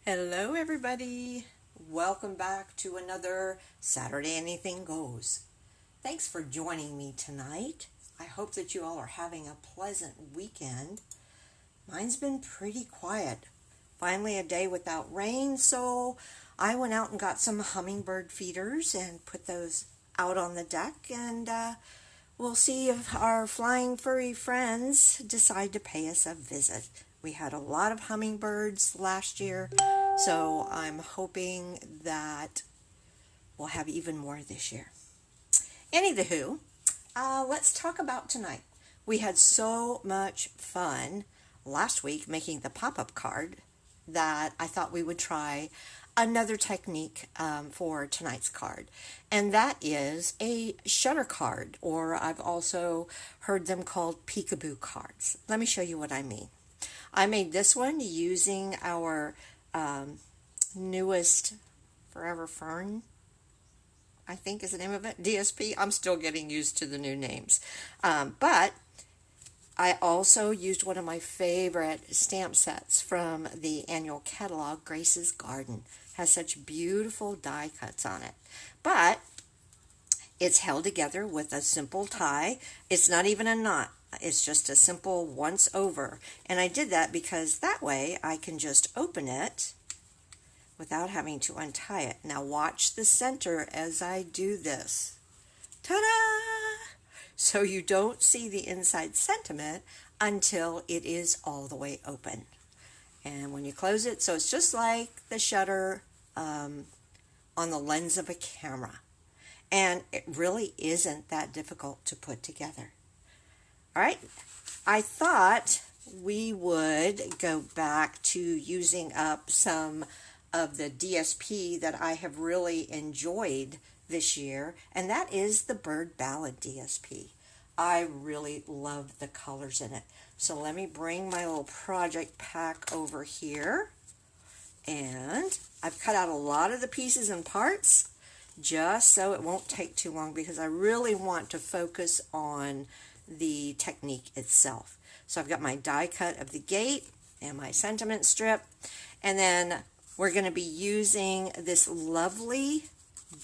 Hello everybody! Welcome back to another Saturday Anything Goes. Thanks for joining me tonight. I hope that you all are having a pleasant weekend. Mine's been pretty quiet. Finally a day without rain, so I went out and got some hummingbird feeders and put those out on the deck, and we'll see if our flying furry friends decide to pay us a visit. We had a lot of hummingbirds last year, so I'm hoping that we'll have even more this year. Anywho, let's talk about tonight. We had so much fun last week making the pop-up card that I thought we would try another technique for tonight's card, and that is a shutter card, or I've also heard them called peekaboo cards. Let me show you what I mean. I made this one using our newest Forever Fern, I think is the name of it, DSP. I'm still getting used to the new names. But I also used one of my favorite stamp sets from the annual catalog, Grace's Garden. Has such beautiful die cuts on it. But it's held together with a simple tie. It's not even a knot. It's just a simple once over. And I did that because that way I can just open it without having to untie it. Now watch the center as I do this. Ta-da! So you don't see the inside sentiment until it is all the way open. And when you close it, so it's just like the shutter on the lens of a camera. And it really isn't that difficult to put together. All right, I thought we would go back to using up some of the DSP that I have really enjoyed this year, and that is the Bird Ballad DSP. I really love the colors in it. So let me bring my little project pack over here, and I've cut out a lot of the pieces and parts just so it won't take too long, because I really want to focus on the technique itself. So I've got my die cut of the gate and my sentiment strip, and then we're going to be using this lovely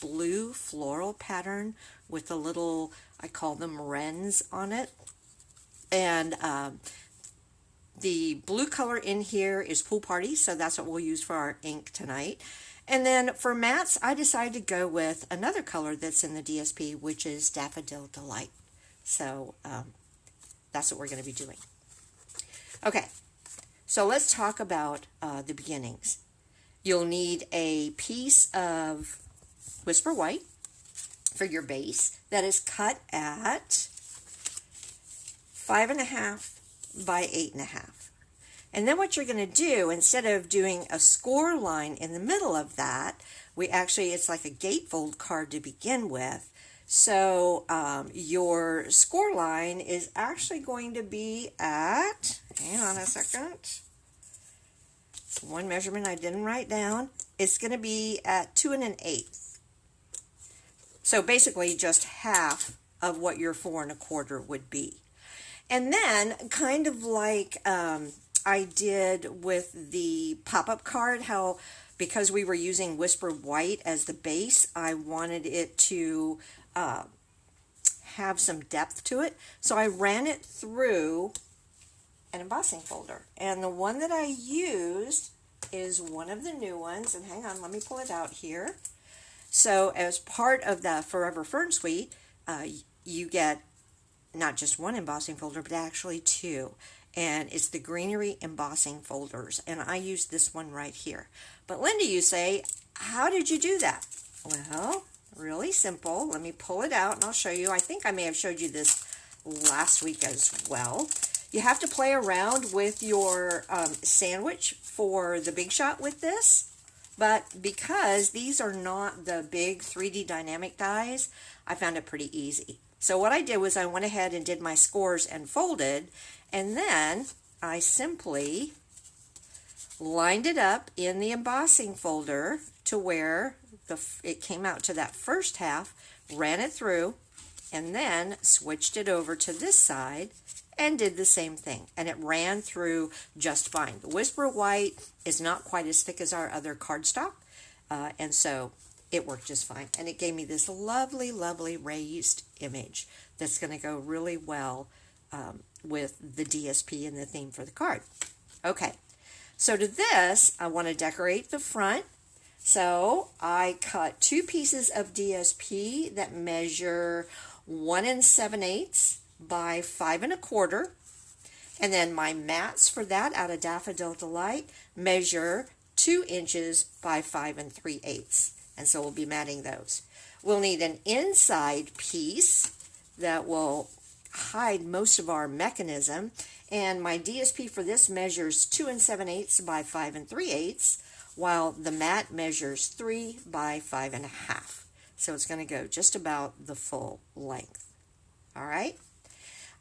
blue floral pattern with the little, I call them wrens on it, and the blue color in here is Pool Party, so that's what we'll use for our ink tonight. And then for mats, I decided to go with another color that's in the DSP, which is Daffodil Delight. So that's what we're going to be doing. Okay, so let's talk about the beginnings. You'll need a piece of Whisper White for your base that is cut at 5.5 by 8.5. And then what you're going to do, instead of doing a score line in the middle of that, it's like a gatefold card to begin with. So your score line is actually going to be at, hang on a second, one measurement I didn't write down, it's going to be at 2 1/8. So basically just half of what your 4 1/4 would be. And then kind of like I did with the pop-up card, how because we were using Whisper White as the base, I wanted it to have some depth to it. So I ran it through an embossing folder. And the one that I used is one of the new ones. And hang on, let me pull it out here. So as part of the Forever Fern Suite, you get not just one embossing folder, but actually two. And it's the Greenery embossing folders. And I use this one right here. But Linda, you say, how did you do that? Well, really simple. Let me pull it out and I'll show you. I think I may have showed you this last week as well. You have to play around with your sandwich for the big shot with this. But because these are not the big 3D dynamic dies, I found it pretty easy. So what I did was I went ahead and did my scores and folded, and then I simply lined it up in the embossing folder to where it came out to that first half, ran it through, and then switched it over to this side and did the same thing, and it ran through just fine. The Whisper White is not quite as thick as our other cardstock, and so it worked just fine, and it gave me this lovely, lovely raised image that's going to go really well with the DSP and the theme for the card. Okay, so to this, I want to decorate the front. So I cut 2 pieces of DSP that measure 1 7/8 by 5 1/4, and then my mats for that out of Daffodil Delight measure 2 inches by 5 3/8, and so we'll be matting those. We'll need an inside piece that will hide most of our mechanism, and my DSP for this measures 2 7/8 by 5 3/8, while the mat measures 3 by 5 1/2. So it's going to go just about the full length. All right.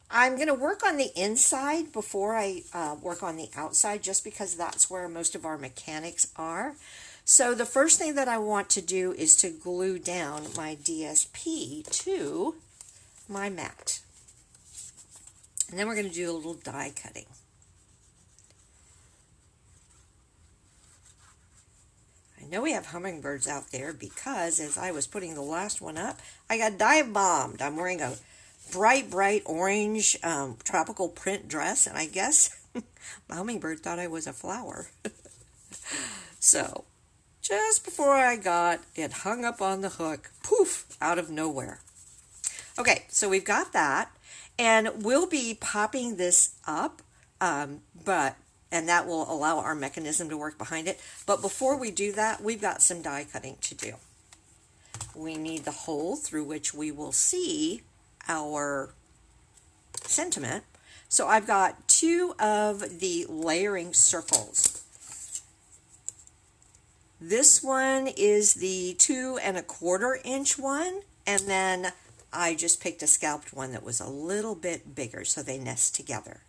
I'm going to work on the inside before I work on the outside, just because that's where most of our mechanics are. So the first thing that I want to do is to glue down my DSP to my mat. And then we're going to do a little die cutting. I know we have hummingbirds out there because as I was putting the last one up, I got dive bombed. I'm wearing a bright orange tropical print dress, and I guess my hummingbird thought I was a flower. So just before I got it hung up on the hook, poof, out of nowhere. Okay, so we've got that, and we'll be popping this up, and that will allow our mechanism to work behind it. But before we do that, we've got some die cutting to do. We need the hole through which we will see our sentiment. So I've got 2 of the layering circles. This one is the 2 1/4 inch one, and then I just picked a scalped one that was a little bit bigger, so they nest together.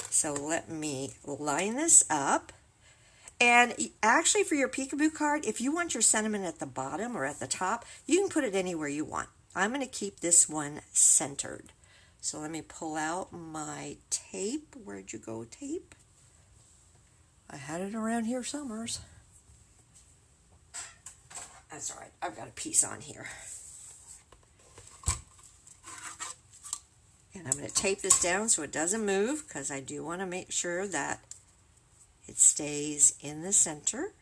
So let me line this up. And actually, for your peekaboo card, if you want your sentiment at the bottom or at the top, you can put it anywhere you want. I'm going to keep this one centered. So let me pull out my tape. Where'd you go, tape? I had it around here somewhere. That's all right. I've got a piece on here. And I'm going to tape this down so it doesn't move, because I do want to make sure that it stays in the center.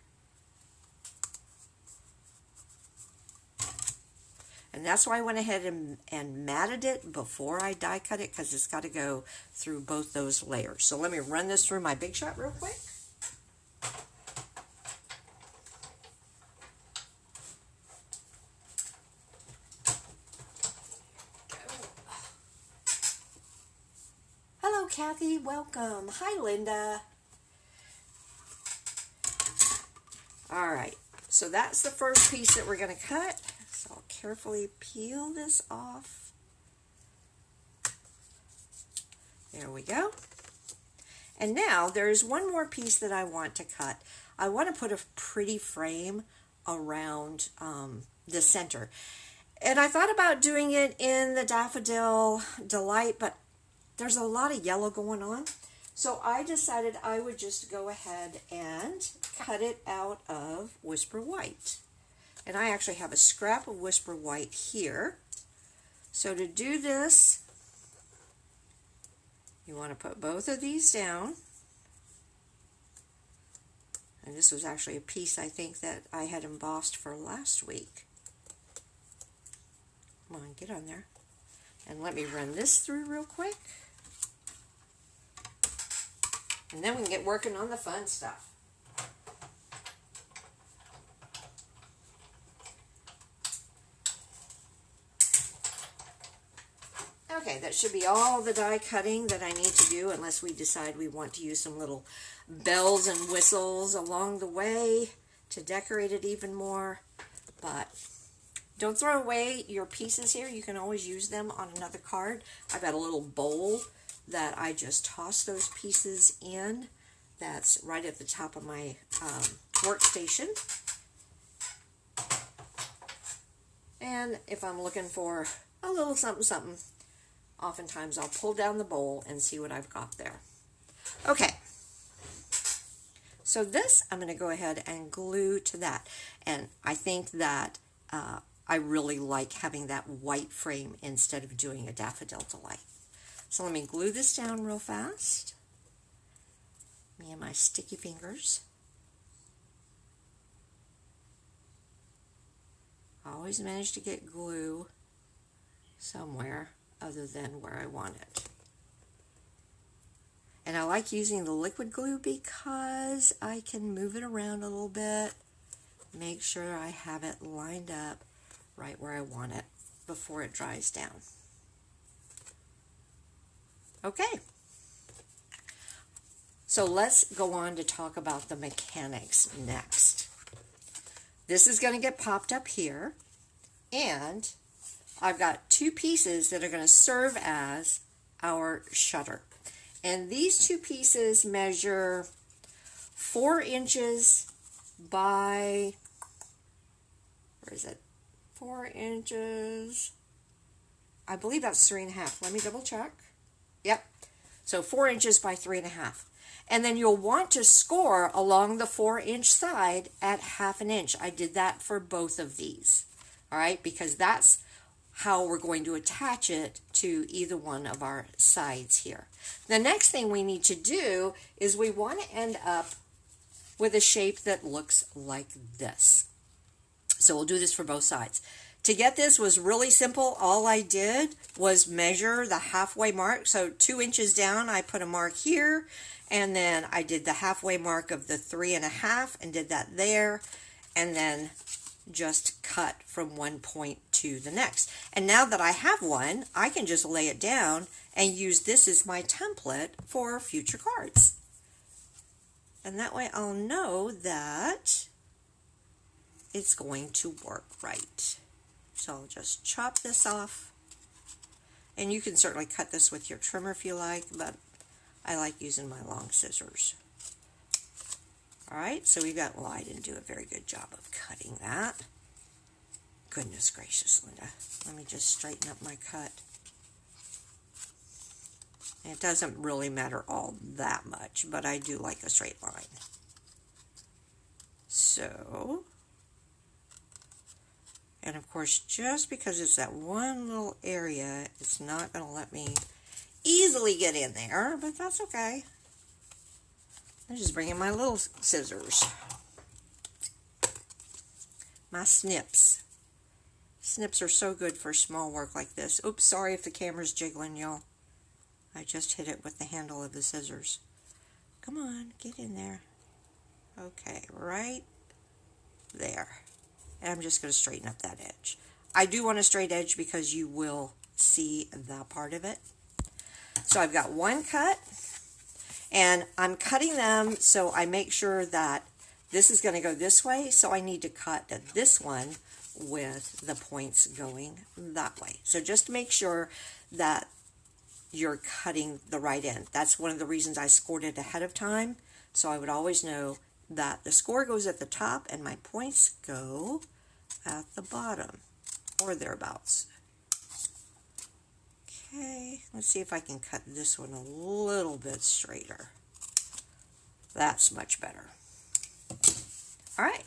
And that's why I went ahead and matted it before I die cut it, because it's got to go through both those layers. So let me run this through my Big Shot real quick. Hello, Kathy. Welcome. Hi, Linda. All right. So that's the first piece that we're going to cut. So I'll carefully peel this off. There we go. And now there's one more piece that I want to cut. I want to put a pretty frame around the center. And I thought about doing it in the Daffodil Delight, but there's a lot of yellow going on. So I decided I would just go ahead and cut it out of Whisper White. And I actually have a scrap of Whisper White here. So to do this, you want to put both of these down. And this was actually a piece, I think, that I had embossed for last week. Come on, get on there. And let me run this through real quick. And then we can get working on the fun stuff. Okay, that should be all the die cutting that I need to do, unless we decide we want to use some little bells and whistles along the way to decorate it even more. But don't throw away your pieces here. You can always use them on another card. I've got a little bowl that I just toss those pieces in. That's right at the top of my workstation. And if I'm looking for a little something, something, oftentimes I'll pull down the bowl and see what I've got there. Okay, so this I'm going to go ahead and glue to that. And I think that I really like having that white frame instead of doing a daffodil delight. So let me glue this down real fast. Me and my sticky fingers. I always manage to get glue somewhere other than where I want it. And I like using the liquid glue because I can move it around a little bit, make sure I have it lined up right where I want it before it dries down. Okay. So let's go on to talk about the mechanics next. This is going to get popped up here, and I've got two pieces that are going to serve as our shutter. And these two pieces measure 4 inches by, where is it? 4 inches. I believe that's 3.5. Let me double check. Yep. So 4 inches by 3.5. And then you'll want to score along the 4-inch side at 1/2 inch. I did that for both of these. All right, because that's how we're going to attach it to either one of our sides here. The next thing we need to do is we want to end up with a shape that looks like this. So we'll do this for both sides. To get this was really simple. All I did was measure the halfway mark. So 2 inches down, I put a mark here, and then I did the halfway mark of the 3.5 and did that there, and then just cut from one point to the next. And now that I have one, I can just lay it down and use this as my template for future cards. And that way I'll know that it's going to work right. So I'll just chop this off. And you can certainly cut this with your trimmer if you like, but I like using my long scissors. Alright, so we've got, well, I didn't do a very good job of cutting that. Goodness gracious, Linda. Let me just straighten up my cut. And it doesn't really matter all that much, but I do like a straight line. So, and of course, just because it's that one little area, it's not going to let me easily get in there, but that's okay. I'm just bringing my little scissors. My snips. Snips are so good for small work like this. Oops, sorry if the camera's jiggling, y'all. I just hit it with the handle of the scissors. Come on, get in there. Okay, right there. And I'm just going to straighten up that edge. I do want a straight edge because you will see that part of it. So I've got one cut. And I'm cutting them so I make sure that this is going to go this way, so I need to cut this one with the points going that way. So just make sure that you're cutting the right end. That's one of the reasons I scored it ahead of time, so I would always know that the score goes at the top and my points go at the bottom, or thereabouts. Okay, let's see if I can cut this one a little bit straighter. That's much better. All right,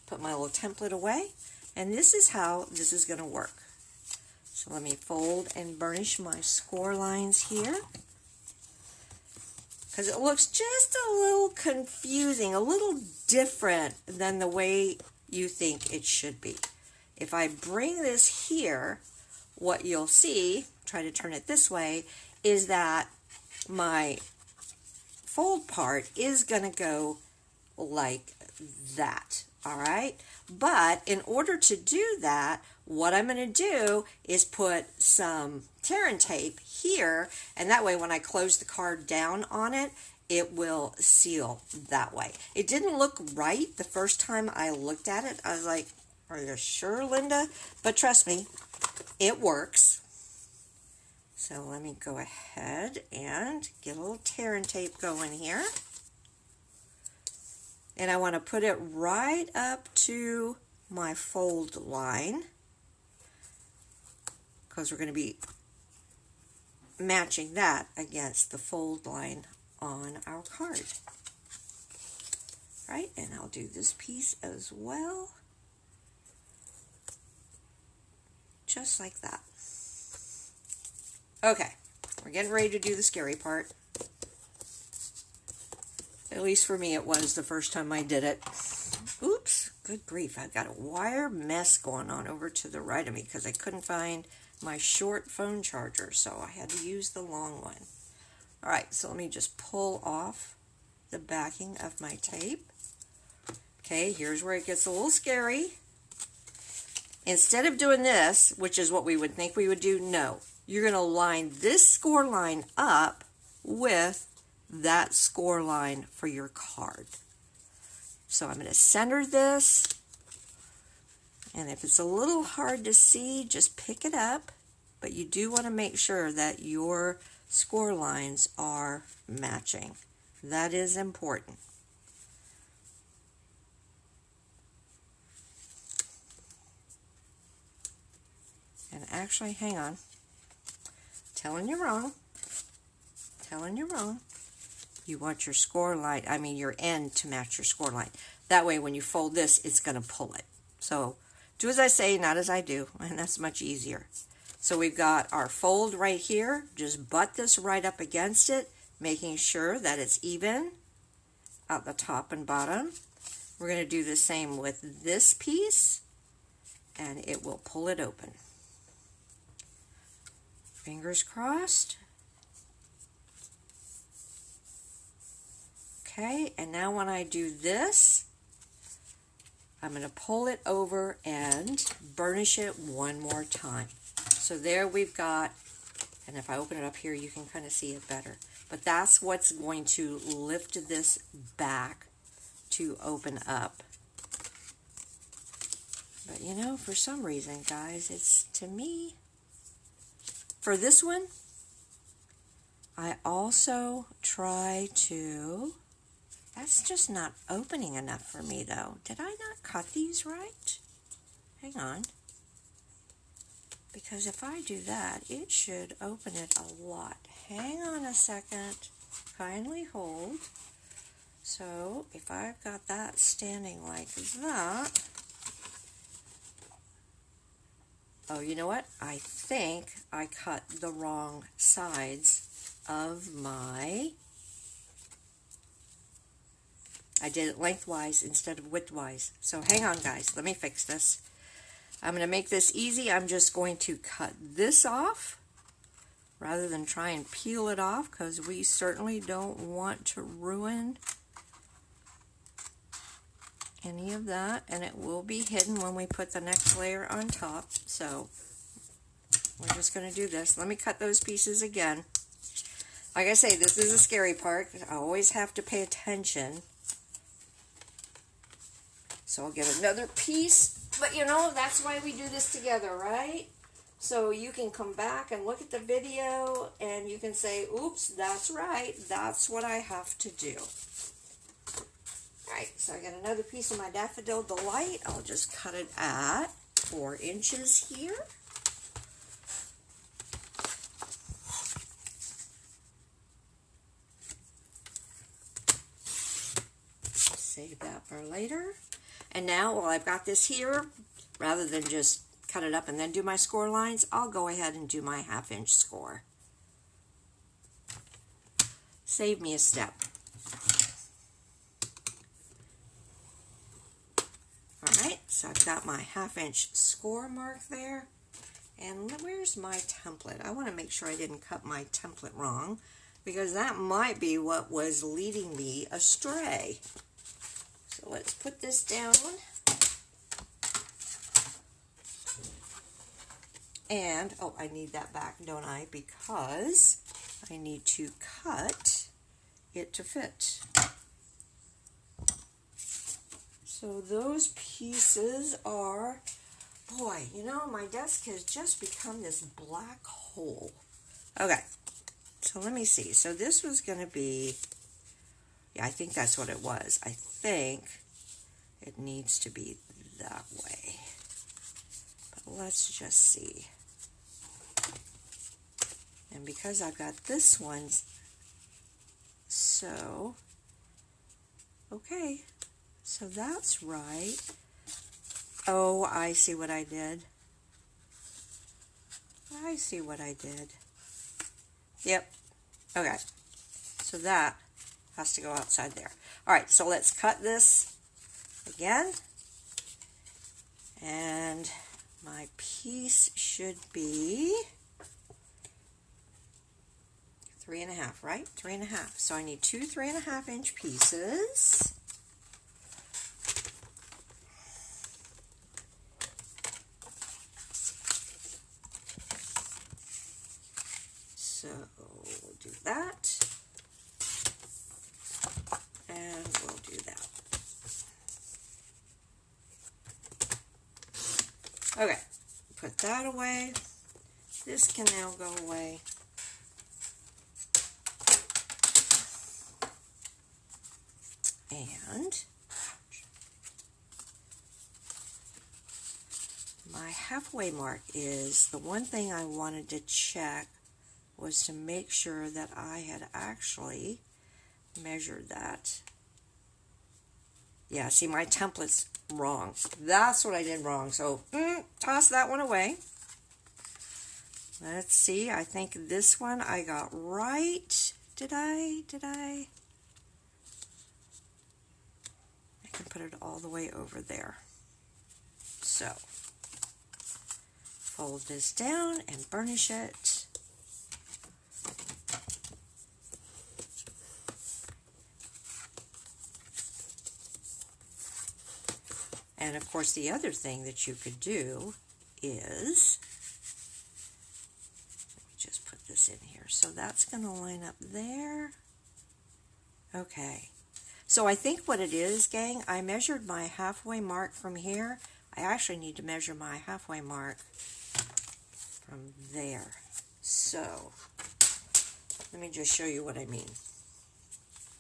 put my little template away, and this is how this is going to work. So let me fold and burnish my score lines here, because it looks just a little confusing, a little different than the way you think it should be. If I bring this here, what you'll see, try to turn it this way, is that my fold part is going to go like that, all right? But in order to do that, what I'm going to do is put some tear and tape here, and that way when I close the card down on it, it will seal that way. It didn't look right the first time I looked at it. I was like, are you sure, Linda? But trust me, it works. So let me go ahead and get a little tear and tape going here. And I want to put it right up to my fold line, because we're going to be matching that against the fold line on our card. Right, and I'll do this piece as well. Just like that. Okay, we're getting ready to do the scary part. At least for me it was the first time I did it. Oops, good grief, I've got a wire mess going on over to the right of me because I couldn't find my short phone charger, so I had to use the long one. Alright, so let me just pull off the backing of my tape. Okay, here's where it gets a little scary. Instead of doing this, which is what we would think we would do, no. You're going to line this score line up with that score line for your card. So I'm going to center this, and if it's a little hard to see, just pick it up, but you do want to make sure that your score lines are matching. That is important. And actually, hang on, telling you wrong. You want your score line, your end to match your score line. That way when you fold this, it's going to pull it. So do as I say, not as I do, and that's much easier. So we've got our fold right here. Just butt this right up against it, making sure that it's even at the top and bottom. We're going to do the same with this piece, and it will pull it open. Fingers crossed. Okay, and now when I do this, I'm going to pull it over and burnish it one more time. So there we've got, and if I open it up here, you can kind of see it better. But that's what's going to lift this back to open up. But you know, for some reason, guys, it's, to me, for this one, I also try to, that's just not opening enough for me though. Did I not cut these right? Hang on. Because if I do that, it should open it a lot. Hang on a second. Kindly hold. So if I've got that standing like that, oh, you know what? I think I cut the wrong sides of my, I did it lengthwise instead of widthwise. So hang on, guys. Let me fix this. I'm going to make this easy. I'm just going to cut this off rather than try and peel it off, because we certainly don't want to ruin any of that, and it will be hidden when we put the next layer on top. So we're just going to do this. Let me cut those pieces again. Like I say, this is a scary part. I always have to pay attention. So I'll get another piece. But you know, that's why we do this together, right? So you can come back and look at the video and you can say, oops, that's right. That's what I have to do. Alright, so I got another piece of my Daffodil Delight. I'll just cut it at 4 inches here. Save that for later. And now, while I've got this here, rather than just cut it up and then do my score lines, I'll go ahead and do my 1/2 inch score. Save me a step. Alright, so I've got my 1/2 inch score mark there. And where's my template? I want to make sure I didn't cut my template wrong, because that might be what was leading me astray. So let's put this down. And, oh, I need that back, don't I? Because I need to cut it to fit. So those pieces are, boy, you know, my desk has just become this black hole. Okay, so let me see. So this was going to be, yeah, I think that's what it was. I think it needs to be that way. But let's just see. And because I've got this one, so, okay, so that's right. Oh, I see what I did. I see what I did. Yep. Okay. So that has to go outside there. All right, so let's cut this again. And my piece should be 3.5, right? 3.5. So I need two 3.5-inch pieces. So we'll do that. And we'll do that. Okay, put that away. This can now go away. And my halfway mark is the one thing I wanted to check was to make sure that I had actually measured that. Yeah, see, my template's wrong. That's what I did wrong. So toss that one away. Let's see. I think this one I got right. Did I? I can put it all the way over there. So fold this down and burnish it. And of course, the other thing that you could do is, let me just put this in here. So that's going to line up there. Okay. So I think what it is, gang, I measured my halfway mark from here. I actually need to measure my halfway mark from there. So let me just show you what I mean.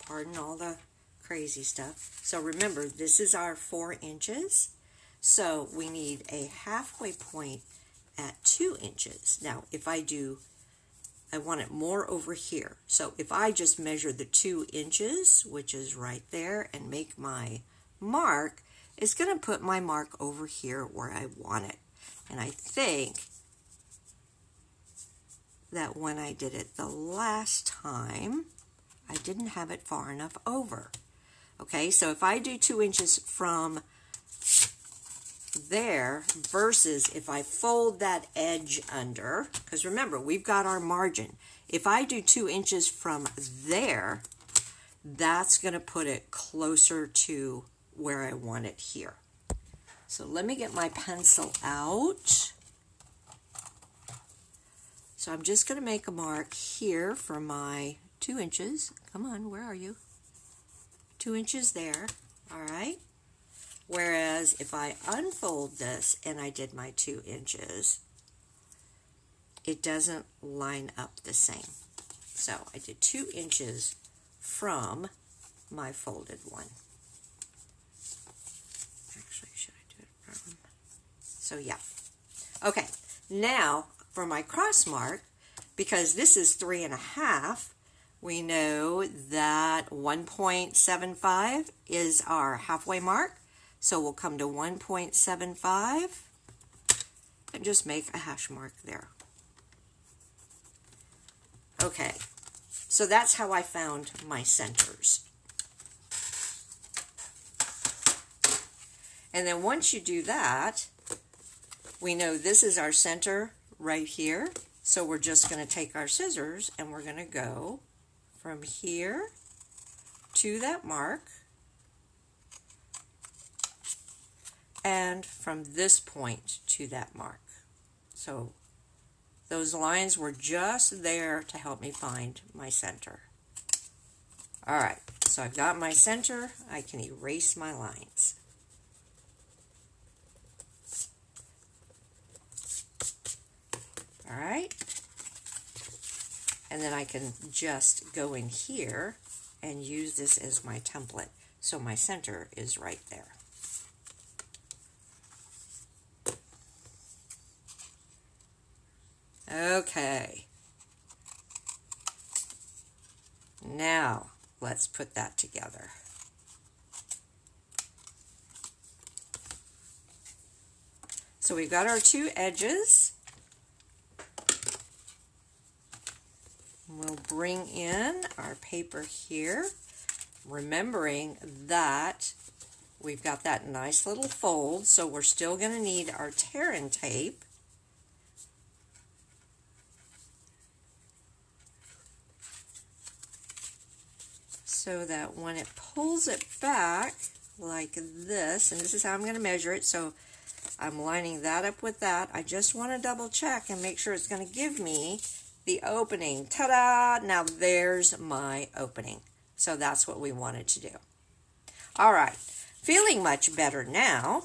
Pardon all the crazy stuff. So remember, this is our 4 inches. So we need a halfway point at 2 inches. Now, if I want it more over here. So if I just measure the 2 inches, which is right there, and make my mark, it's going to put my mark over here where I want it. And I think that when I did it the last time, I didn't have it far enough over. Okay, so if I do 2 inches from there versus if I fold that edge under, because remember, we've got our margin. If I do 2 inches from there, that's going to put it closer to where I want it here. So let me get my pencil out. So I'm just going to make a mark here for my 2 inches. Come on, where are you? 2 inches there, all right? Whereas if I unfold this and I did my 2 inches, it doesn't line up the same. So I did 2 inches from my folded one. Actually, should I do it from? So yeah. Okay, now for my cross mark, because this is 3.5, we know that 1.75 is our halfway mark. So we'll come to 1.75 and just make a hash mark there. Okay, so that's how I found my centers. And then once you do that, we know this is our center right here. So we're just going to take our scissors and we're going to go from here to that mark, and from this point to that mark. So those lines were just there to help me find my center. All right, so I've got my center. I can erase my lines. All right. And then I can just go in here and use this as my template. So my center is right there. Okay. Now, let's put that together. So we've got our two edges. We'll bring in our paper here, remembering that we've got that nice little fold, so we're still going to need our tear-in tape. So that when it pulls it back like this, and this is how I'm going to measure it, so I'm lining that up with that. I just want to double check and make sure it's going to give me the opening. Ta-da! Now there's my opening. So that's what we wanted to do. All right, feeling much better now.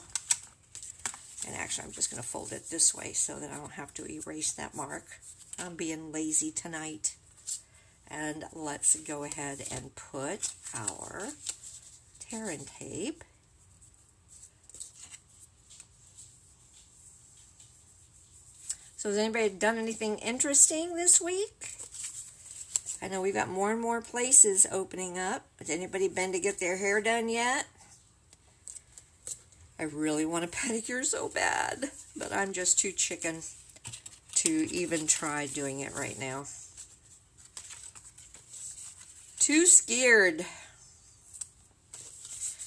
And actually, I'm just going to fold it this way so that I don't have to erase that mark. I'm being lazy tonight. And let's go ahead and put our tear-in tape. So has anybody done anything interesting this week? I know we've got more and more places opening up. Has anybody been to get their hair done yet? I really want a pedicure so bad, but I'm just too chicken to even try doing it right now. Too scared.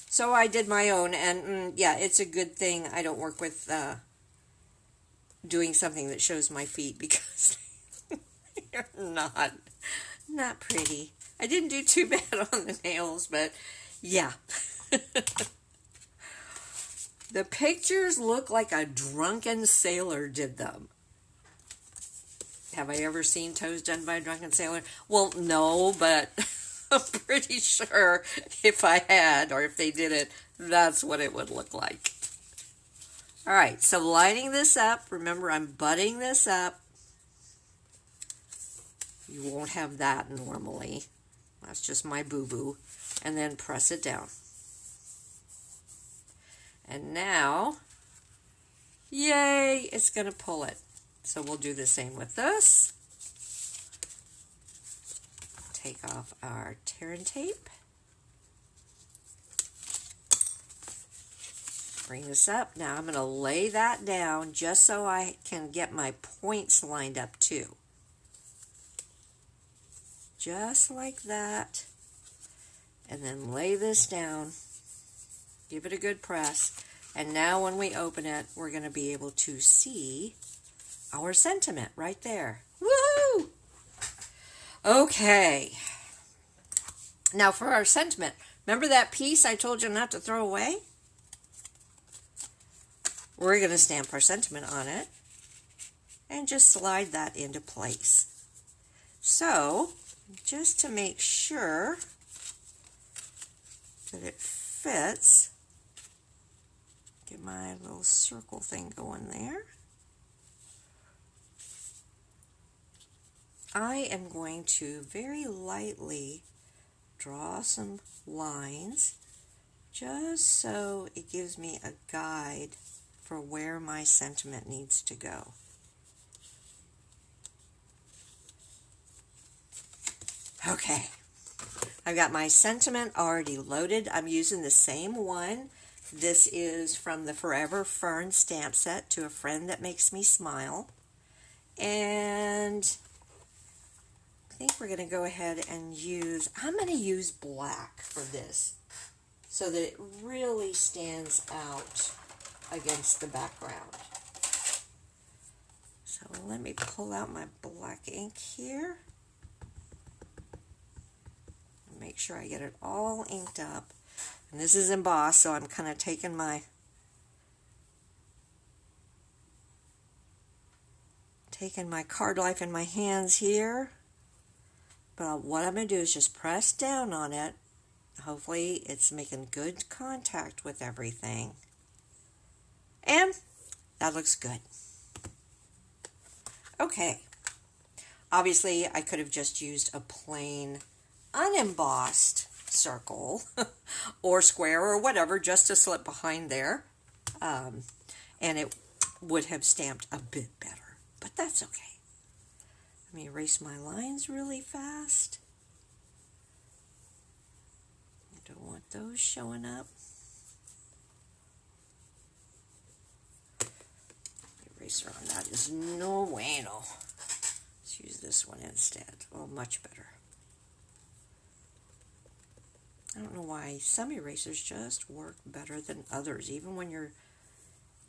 So I did my own, and yeah, it's a good thing I don't work with doing something that shows my feet, because they're not pretty. I didn't do too bad on the nails, but yeah. The pictures look like a drunken sailor did them. Have I ever seen toes done by a drunken sailor? Well, no, but I'm pretty sure if I had, or if they did it, that's what it would look like. All right, so lining this up, remember I'm butting this up. You won't have that normally. That's just my boo-boo. And then press it down. And now, yay, it's going to pull it. So we'll do the same with this. Take off our tear-in tape. Bring this up. Now I'm going to lay that down just so I can get my points lined up too. Just like that. And then lay this down. Give it a good press. And now when we open it, we're going to be able to see our sentiment right there. Woohoo! Okay. Now for our sentiment, remember that piece I told you not to throw away? We're going to stamp our sentiment on it and just slide that into place. So, just to make sure that it fits, get my little circle thing going there. I am going to very lightly draw some lines just so it gives me a guide for where my sentiment needs to go. Okay, I've got my sentiment already loaded. I'm using the same one. This is from the Forever Fern stamp set, To a Friend That Makes Me Smile. And I think we're going to go ahead and I'm going to use black for this so that it really stands out against the background. So let me pull out my black ink here. Make sure I get it all inked up. And this is embossed, so I'm kind of taking my card life in my hands here. But what I'm going to do is just press down on it. Hopefully it's making good contact with everything. And that looks good. Okay. Obviously, I could have just used a plain unembossed circle or square or whatever just to slip behind there. And it would have stamped a bit better. But that's okay. Let me erase my lines really fast. Don't want those showing up. Eraser on that is no bueno. Let's use this one instead. Oh, much better. I don't know why some erasers just work better than others, even when you're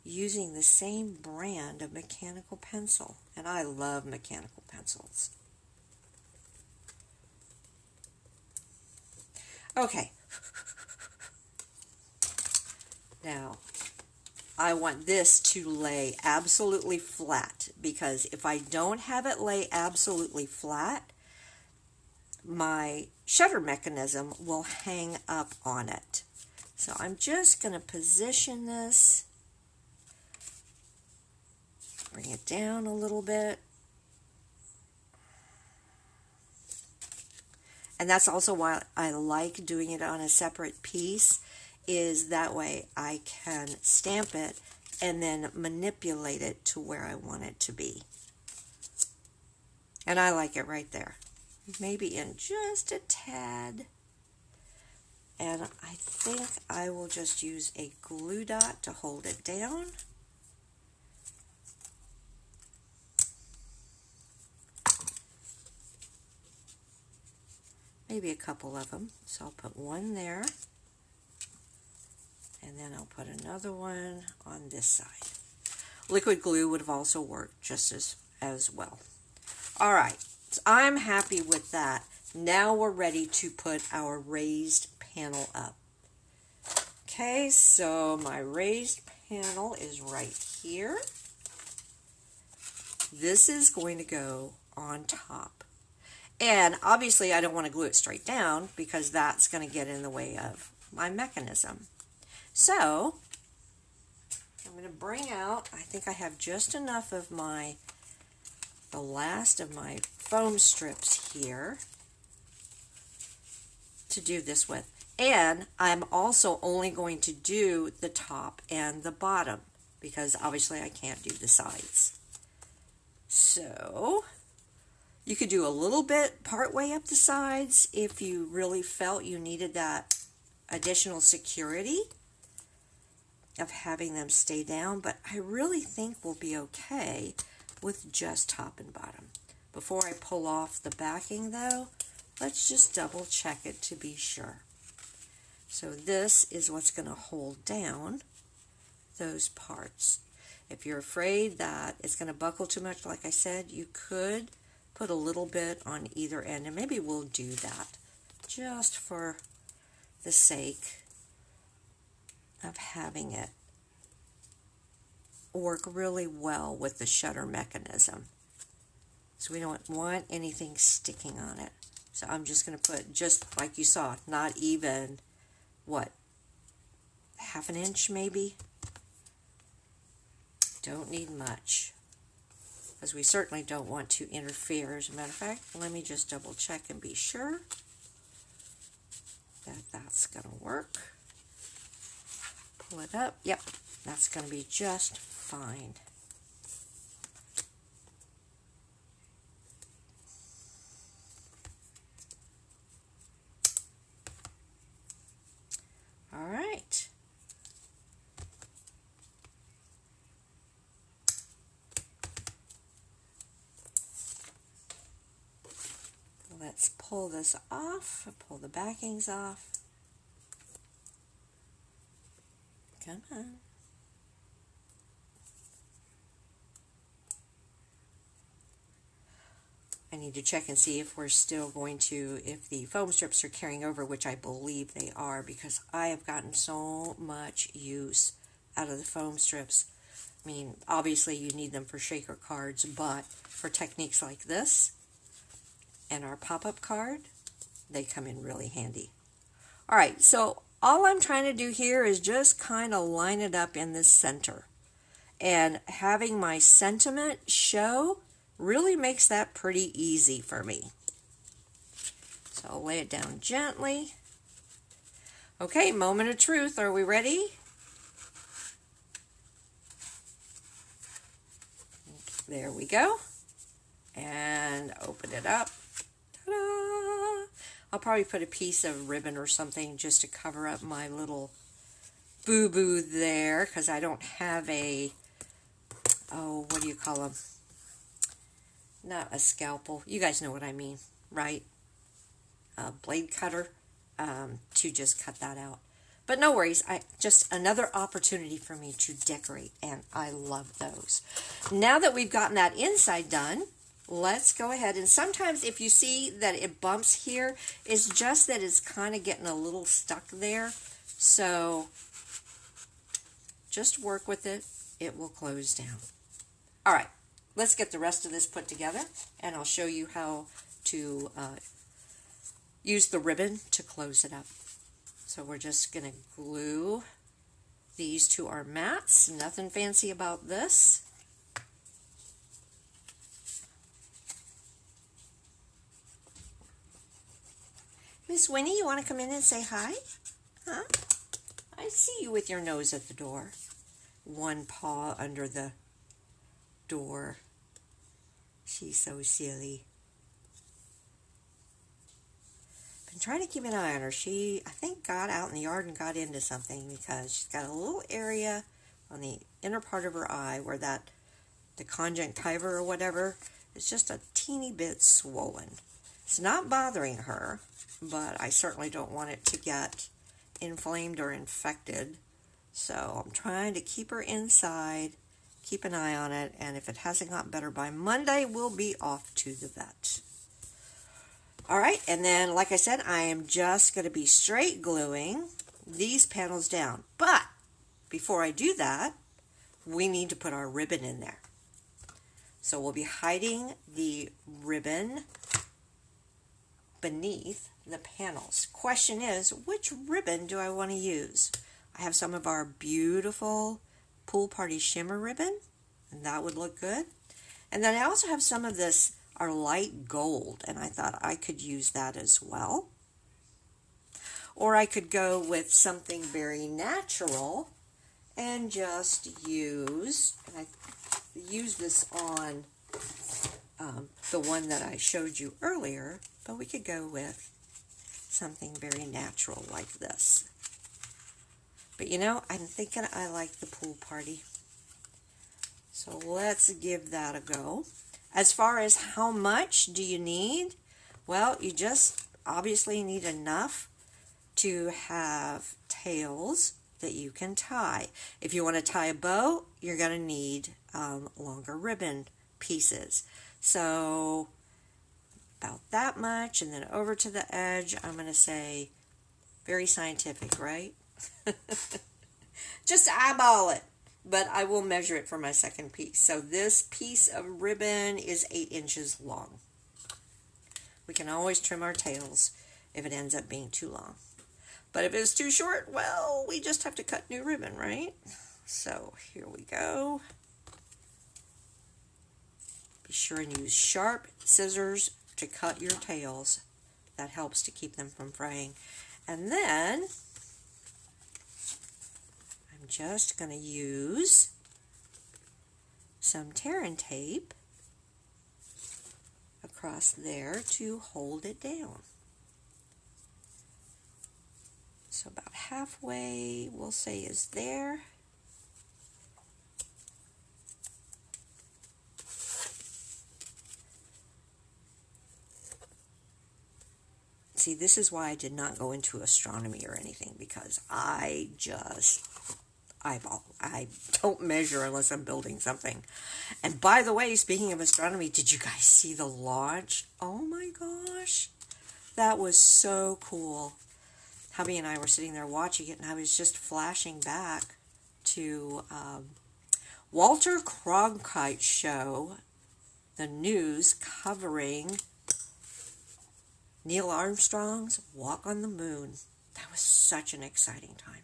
using the same brand of mechanical pencil. And I love mechanical pencils. Okay. Now, I want this to lay absolutely flat, because if I don't have it lay absolutely flat, my shutter mechanism will hang up on it. So I'm just going to position this, bring it down a little bit. And that's also why I like doing it on a separate piece, is that way I can stamp it and then manipulate it to where I want it to be. And I like it right there. Maybe in just a tad. And I think I will just use a glue dot to hold it down. Maybe a couple of them. So I'll put one there. And then I'll put another one on this side. Liquid glue would have also worked just as well. All right, so I'm happy with that. Now we're ready to put our raised panel up. Okay, so my raised panel is right here. This is going to go on top. And obviously I don't want to glue it straight down, because that's going to get in the way of my mechanism. So I'm going to bring out, I think I have just enough of the last of my foam strips here to do this with. And I'm also only going to do the top and the bottom, because obviously I can't do the sides. So you could do a little bit part way up the sides if you really felt you needed that additional security of having them stay down, but I really think we'll be okay with just top and bottom. Before I pull off the backing though, let's just double check it to be sure. So this is what's going to hold down those parts. If you're afraid that it's going to buckle too much, like I said, you could put a little bit on either end, and maybe we'll do that just for the sake of having it work really well with the shutter mechanism. So we don't want anything sticking on it. So I'm just going to put, just like you saw, not even, what, half an inch maybe? Don't need much, because we certainly don't want to interfere. As a matter of fact, let me just double check and be sure that that's going to work. Pull it up. Yep, that's going to be just fine. All right. Let's pull this off, pull the backings off. Come on. I need to check and see if we're still going to, if the foam strips are carrying over, which I believe they are, because I have gotten so much use out of the foam strips. I mean, obviously you need them for shaker cards, but for techniques like this and our pop-up card, they come in really handy. All right, so all I'm trying to do here is just kind of line it up in the center. And having my sentiment show really makes that pretty easy for me. So I'll lay it down gently. Okay, moment of truth. Are we ready? There we go. And open it up. Ta-da! I'll probably put a piece of ribbon or something just to cover up my little boo-boo there, because I don't have a, oh, what do you call them? Not a scalpel. You guys know what I mean, right? A blade cutter to just cut that out. But no worries, just another opportunity for me to decorate, and I love those. Now that we've gotten that inside done, let's go ahead, and sometimes if you see that it bumps here, it's just that it's kind of getting a little stuck there. So just work with it. It will close down. All right, let's get the rest of this put together, and I'll show you how to use the ribbon to close it up. So we're just going to glue these to our mats. Nothing fancy about this. Miss Winnie, you want to come in and say hi? Huh? I see you with your nose at the door. One paw under the door. She's so silly. Been trying to keep an eye on her. She, I think, got out in the yard and got into something, because she's got a little area on the inner part of her eye where the conjunctiva or whatever is just a teeny bit swollen. It's not bothering her, but I certainly don't want it to get inflamed or infected. So I'm trying to keep her inside, keep an eye on it, and if it hasn't gotten better by Monday, we'll be off to the vet. All right, and then, like I said, I am just going to be straight gluing these panels down. But before I do that, we need to put our ribbon in there. So we'll be hiding the ribbon beneath the panels. Question is, which ribbon do I want to use? I have some of our beautiful Pool Party shimmer ribbon, and that would look good. And then I also have some of this, our light gold, and I thought I could use that as well. Or I could go with something very natural and just use, and I use this on the one that I showed you earlier, but we could go with something very natural like this. But you know, I'm thinking I like the Pool Party. So let's give that a go. As far as how much do you need? Well, you just obviously need enough to have tails that you can tie. If you want to tie a bow, you're going to need longer ribbon pieces. So about that much, and then over to the edge, I'm going to say, very scientific, right? Just eyeball it. But I will measure it for my second piece. So this piece of ribbon is 8 inches long. We can always trim our tails if it ends up being too long. But if it's too short, well, we just have to cut new ribbon, right? So here we go. Be sure and use sharp scissors to cut your tails. That helps to keep them from fraying. And then I'm just going to use some tear and tape across there to hold it down. So about halfway, we'll say, is there. See, this is why I did not go into astronomy or anything, because I just eyeball. I don't measure unless I'm building something. And by the way, speaking of astronomy, did you guys see the launch? Oh my gosh. That was so cool. Hubby and I were sitting there watching it, and I was just flashing back to Walter Cronkite's show, the news covering Neil Armstrong's Walk on the Moon. That was such an exciting time.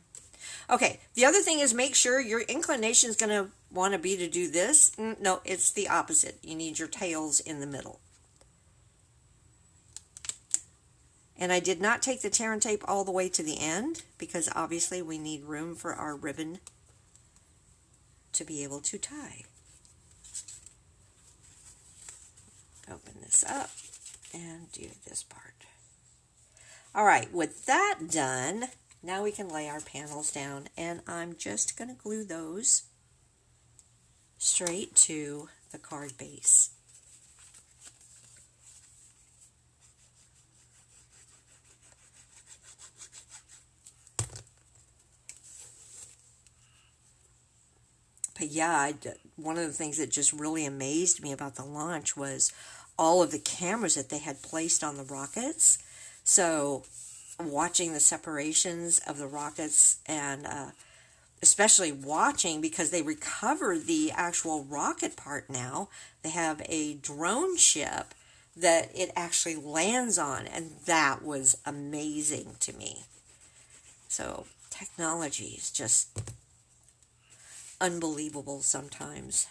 Okay, the other thing is, make sure your inclination is going to want to be to do this. No, it's the opposite. You need your tails in the middle. And I did not take the tear and tape all the way to the end, because obviously we need room for our ribbon to be able to tie. Open this up and do this part. All right, with that done, now we can lay our panels down, and I'm just going to glue those straight to the card base. But yeah, one of the things that just really amazed me about the launch was all of the cameras that they had placed on the rockets. So watching the separations of the rockets, and especially watching, because they recovered the actual rocket part now. They have a drone ship that it actually lands on, and that was amazing to me. So technology is just unbelievable sometimes.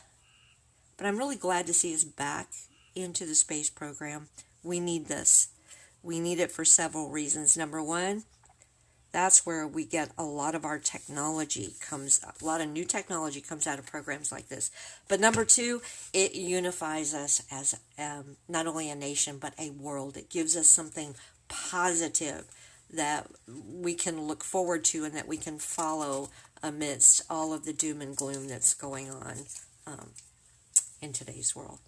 But I'm really glad to see us back into the space program. We need this. We need it for several reasons. Number one, that's where we get a lot of our technology comes, a lot of new technology comes out of programs like this. But number two, it unifies us as not only a nation, but a world. It gives us something positive that we can look forward to and that we can follow amidst all of the doom and gloom that's going on in today's world.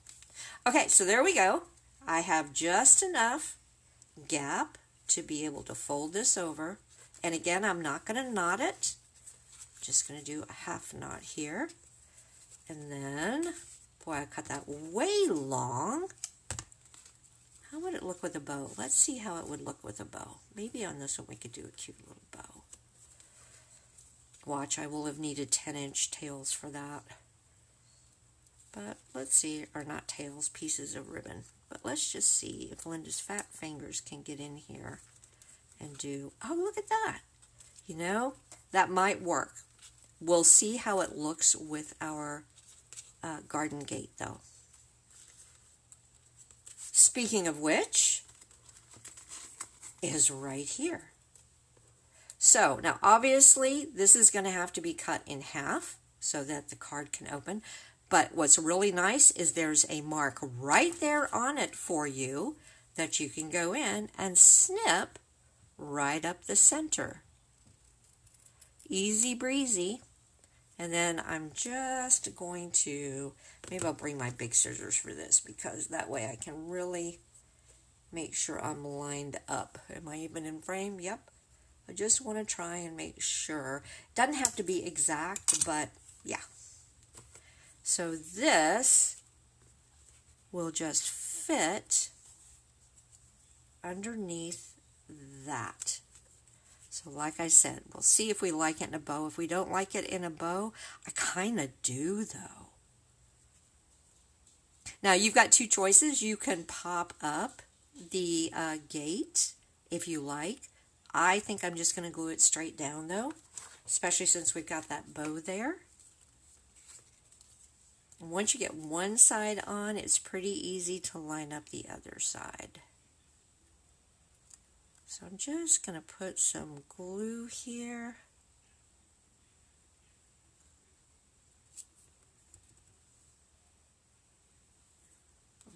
Okay, so there we go. I have just enough gap to be able to fold this over. And again, I'm not going to knot it. I'm just going to do a half knot here. And then, boy, I cut that way long. How would it look with a bow? Let's see how it would look with a bow. Maybe on this one we could do a cute little bow. Watch, I will have needed 10-inch tails for that. But let's see, or not tails, pieces of ribbon. But let's just see if Linda's fat fingers can get in here and do, oh, look at that. You know, that might work. We'll see how it looks with our garden gate, though. Speaking of which, is right here. So now obviously this is going to have to be cut in half so that the card can open. But what's really nice is there's a mark right there on it for you that you can go in and snip right up the center. Easy breezy. And then I'm just going to, maybe I'll bring my big scissors for this, because that way I can really make sure I'm lined up. Am I even in frame? Yep. I just want to try and make sure. It doesn't have to be exact, but yeah. So this will just fit underneath that. So like I said, we'll see if we like it in a bow. If we don't like it in a bow, I kind of do though. Now you've got two choices. You can pop up the gate if you like. I think I'm just going to glue it straight down though, especially since we've got that bow there. And once you get one side on, it's pretty easy to line up the other side. So I'm just going to put some glue here.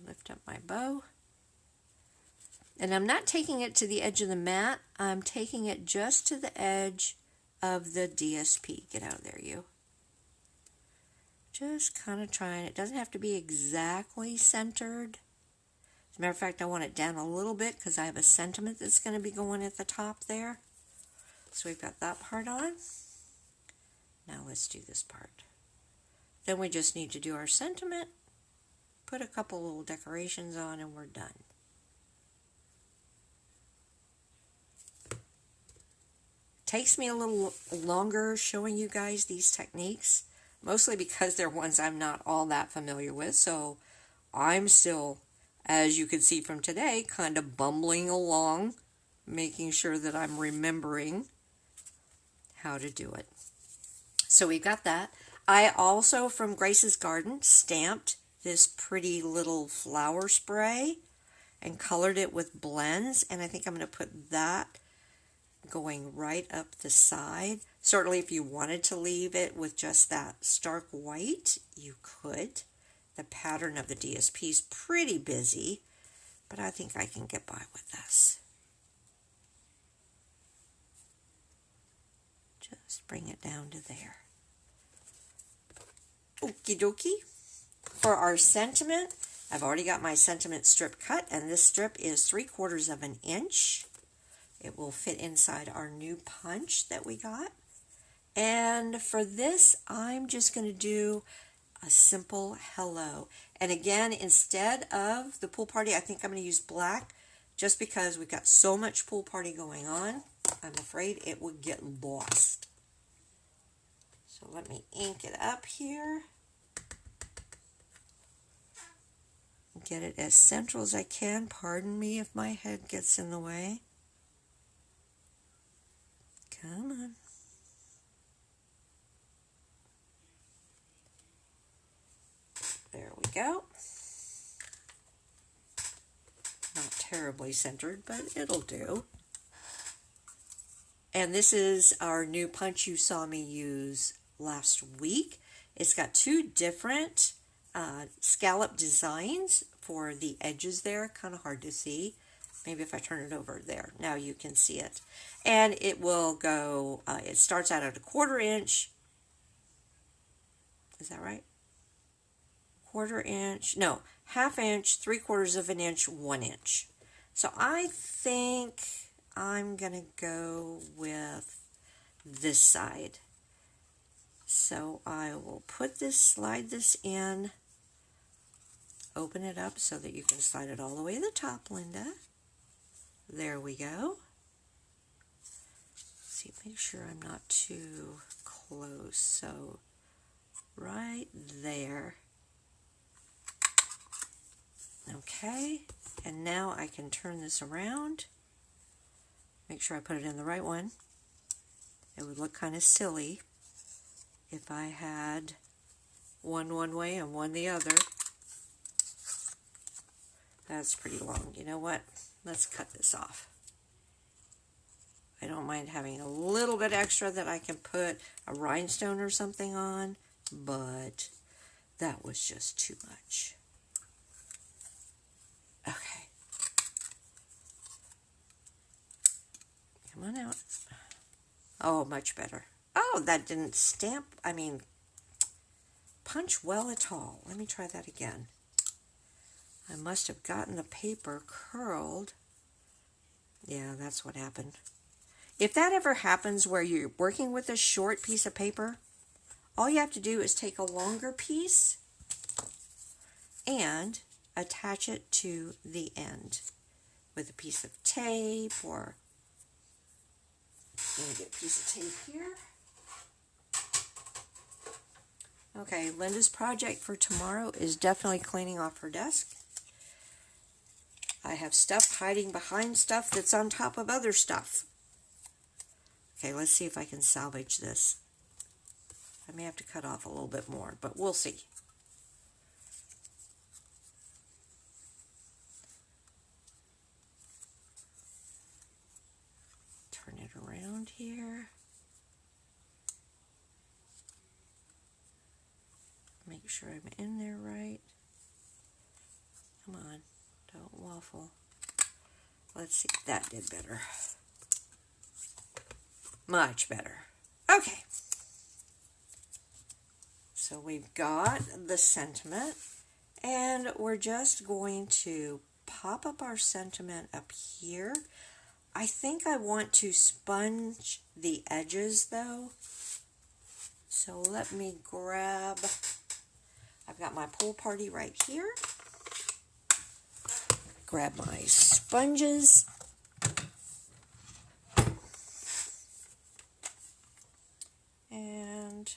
Lift up my bow. And I'm not taking it to the edge of the mat. I'm taking it just to the edge of the DSP. Get out of there, you. Just kind of trying. It doesn't have to be exactly centered. As a matter of fact, I want it down a little bit because I have a sentiment that's going to be going at the top there. So we've got that part on. Now let's do this part. Then we just need to do our sentiment, put a couple little decorations on, and we're done. Takes me a little longer showing you guys these techniques, mostly because they're ones I'm not all that familiar with. So I'm still, as you can see from today, kind of bumbling along, making sure that I'm remembering how to do it. So we got that. I also, from Grace's Garden, stamped this pretty little flower spray and colored it with blends, and I think I'm going to put that going right up the side. Certainly if you wanted to leave it with just that stark white, you could. The pattern of the DSP is pretty busy, but I think I can get by with this. bring it down to there. Okie dokie. For our sentiment, I've already got my sentiment strip cut, and this strip is 3/4 of an inch. It will fit inside our new punch that we got. And for this, I'm just going to do a simple hello. And again, instead of the pool party, I think I'm going to use black just because we've got so much pool party going on. I'm afraid it would get lost. So let me ink it up here. Get it as central as I can. Pardon me if my head gets in the way. Come on. There we go. Not terribly centered, but it'll do. And this is our new punch you saw me use last week. It's got two different scallop designs for the edges there. Kind of hard to see. Maybe if I turn it over there. Now you can see it. And it will go, it starts out at a 1/4 inch. Is that right? 1/4 inch. No, 1/2 inch, 3/4 of an inch, 1 inch. So I think I'm going to go with this side. So I will put this, slide this in, open it up so that you can slide it all the way to the top, Linda. There we go. See, make sure I'm not too close. So right there. Okay, and now I can turn this around. Make sure I put it in the right one. It would look kind of silly if I had one way and one the other. That's pretty long. You know what? Let's cut this off. I don't mind having a little bit extra that I can put a rhinestone or something on, but that was just too much. Okay. Come on out. Oh, much better. Oh, that didn't punch well at all. Let me try that again. I must have gotten the paper curled. Yeah, that's what happened. If that ever happens where you're working with a short piece of paper, all you have to do is take a longer piece and attach it to the end with a piece of tape, or let me get a piece of tape here. Okay, Linda's project for tomorrow is definitely cleaning off her desk. I have stuff hiding behind stuff that's on top of other stuff. Okay, let's see if I can salvage this. I may have to cut off a little bit more, but we'll see. Turn it around here. Make sure I'm in there right. Come on, don't waffle. Let's see, that did better. Much better. Okay. So we've got the sentiment, and we're just going to pop up our sentiment up here. I think I want to sponge the edges though. So let me grab, I've got my pool party right here. Grab my sponges. And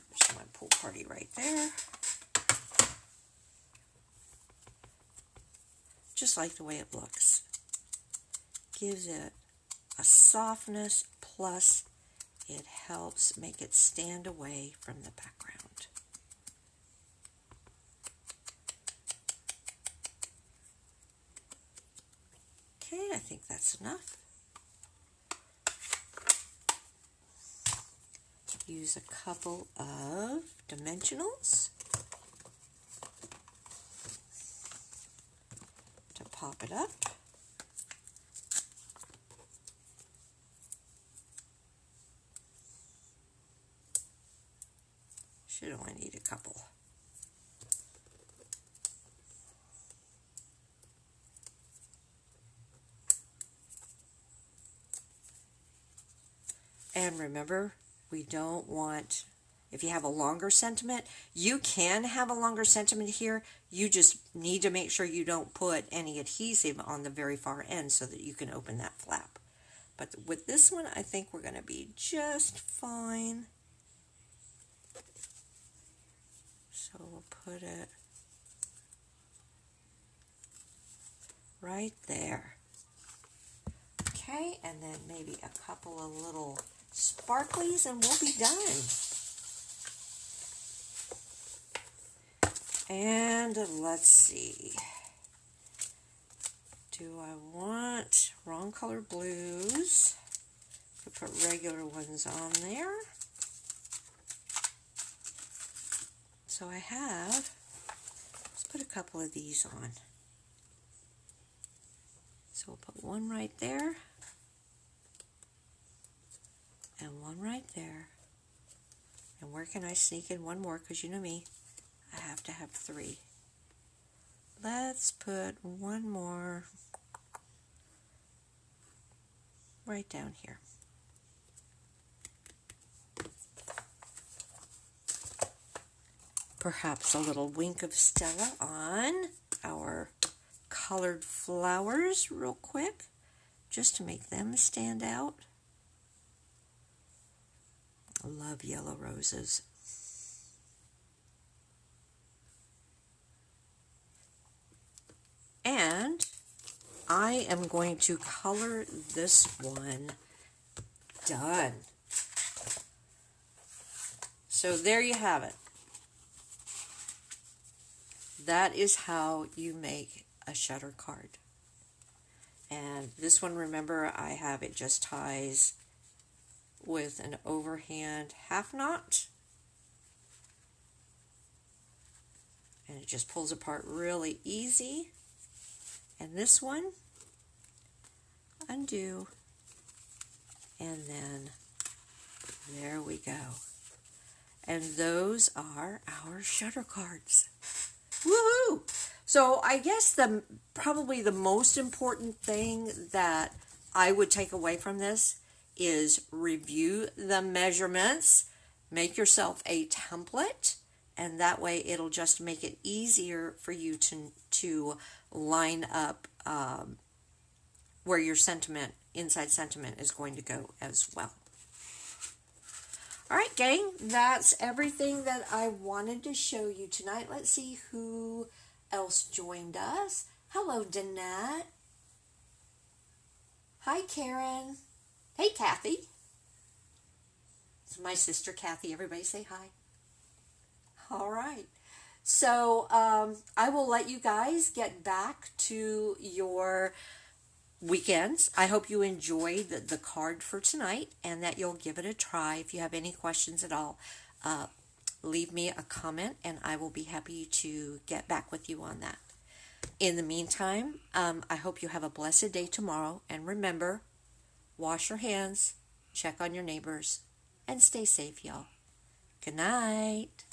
there's my pool party right there. Just like the way it looks. Gives it a softness, plus it helps make it stand away from the background. Okay, I think that's enough. Use a couple of dimensionals to pop it up. Should only need a couple. And remember, we don't want, if you have a longer sentiment, you can have a longer sentiment here. You just need to make sure you don't put any adhesive on the very far end so that you can open that flap. But with this one, I think we're going to be just fine. So we'll put it right there. Okay, and then maybe a couple of little sparklies and we'll be done. And let's see. Do I want wrong color blues? Could put regular ones on there. So I have, let's put a couple of these on. So we'll put one right there. And one right there. And where can I sneak in one more? Because you know me, I have to have 3. Let's put one more right down here. Perhaps a little wink of Stella on our colored flowers real quick, just to make them stand out. I love yellow roses. And I am going to color this one done. So there you have it. That is how you make a shutter card. And this one, remember, I have it just ties with an overhand half knot. And it just pulls apart really easy. And this one, undo, and then there we go. And those are our shutter cards. Woohoo! So I guess probably the most important thing that I would take away from this is review the measurements, make yourself a template, and that way it'll just make it easier for you to line up where your inside sentiment is going to go as well. All right, gang, that's everything that I wanted to show you tonight. Let's see who else joined us. Hello, Danette. Hi, Karen. Hey, Kathy. It's my sister, Kathy. Everybody say hi. All right. So I will let you guys get back to your weekends. I hope you enjoyed the card for tonight and that you'll give it a try. If you have any questions at all, leave me a comment and I will be happy to get back with you on that. In the meantime, I hope you have a blessed day tomorrow, and remember, wash your hands, check on your neighbors, and stay safe, y'all. Good night.